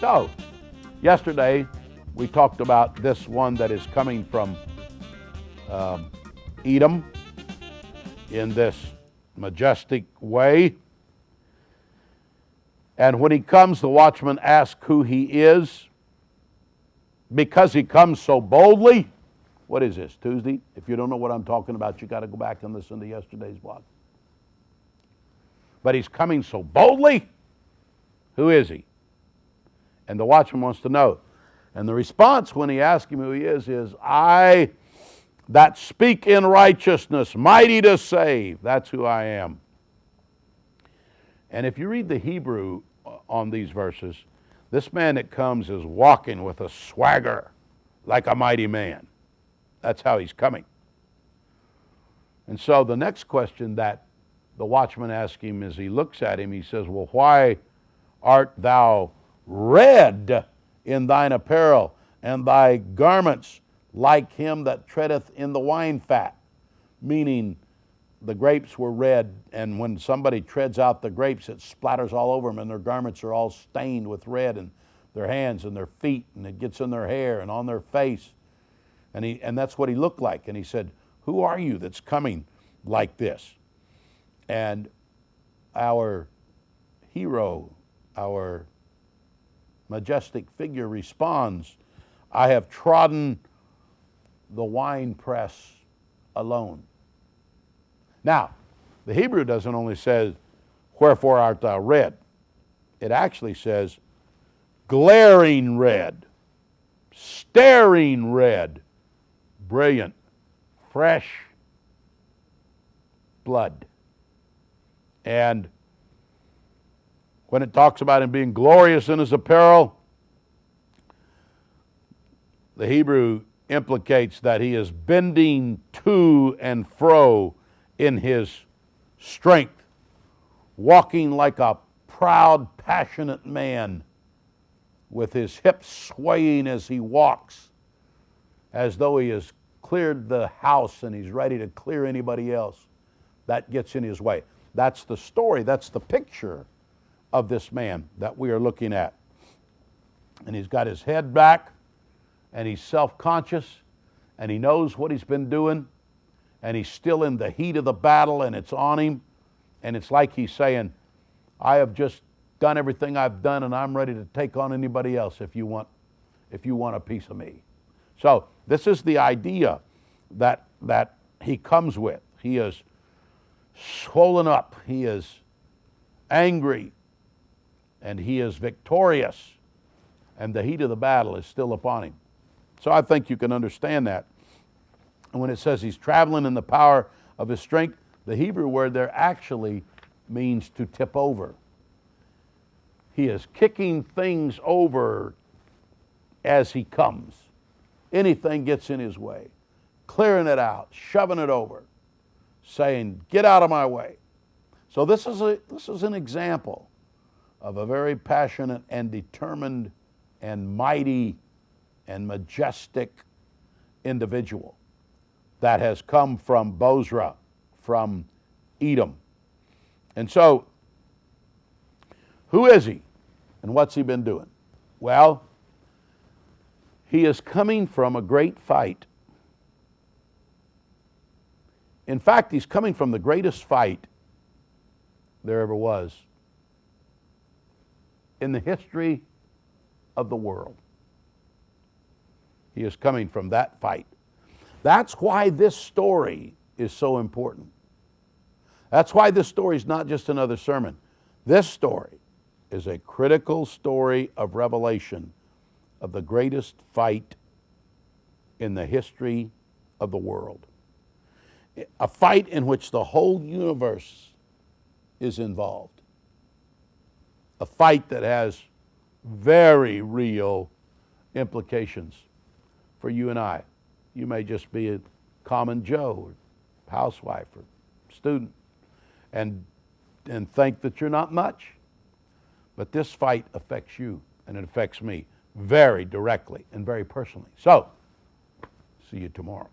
So, yesterday we talked about this one that is coming from Edom in this majestic way. And when he comes, the watchman asks who he is. Because he comes so boldly. What is this, Tuesday? If you don't know what I'm talking about, you got to go back and listen to yesterday's blog. But he's coming so boldly. Who is he? And the watchman wants to know. And the response when he asks him who he is I that speak in righteousness, mighty to save. That's who I am. And if you read the Hebrew on these verses, this man that comes is walking with a swagger like a mighty man. That's how he's coming. And so the next question that the watchman asks him as he looks at him, he says, well, why art thou red in thine apparel, and thy garments like him that treadeth in the wine fat? Meaning the grapes were red, and when somebody treads out the grapes, it splatters all over them, and their garments are all stained with red, and their hands and their feet, and it gets in their hair and on their face. And that's what he looked like. And he said, who are you that's coming like this? And our hero, our majestic figure responds, I have trodden the winepress alone. Now, the Hebrew doesn't only say, wherefore art thou red? It actually says, glaring red, staring red, brilliant, fresh blood. And when it talks about him being glorious in his apparel, the Hebrew implicates that he is bending to and fro in his strength, walking like a proud, passionate man, with his hips swaying as he walks, as though he has cleared the house and he's ready to clear anybody else that gets in his way. That's the story, that's the picture of this man that we are looking at. And he's got his head back, and he's self-conscious, and he knows what he's been doing, and he's still in the heat of the battle, and it's on him, and it's like he's saying, I have just done everything I've done, and I'm ready to take on anybody else if you want a piece of me. So this is the idea that he comes with. He is swollen up, he is angry, and he is victorious, and the heat of the battle is still upon him. So I think you can understand that. And when it says he's traveling in the power of his strength, the Hebrew word there actually means to tip over. He is kicking things over as he comes. Anything gets in his way, clearing it out, shoving it over, saying, get out of my way. So this is an example of a very passionate and determined and mighty and majestic individual that has come from Bozrah, from Edom. And so, who is he? And what's he been doing? Well, he is coming from a great fight. In fact, he's coming from the greatest fight there ever was in the history of the world. He is coming from that fight. That's why this story is so important. That's why this story is not just another sermon. This story is a critical story of revelation of the greatest fight in the history of the world. A fight in which the whole universe is involved. A fight that has very real implications for you and I. You may just be a common Joe or housewife or student and think that you're not much. But this fight affects you and it affects me very directly and very personally. So, see you tomorrow.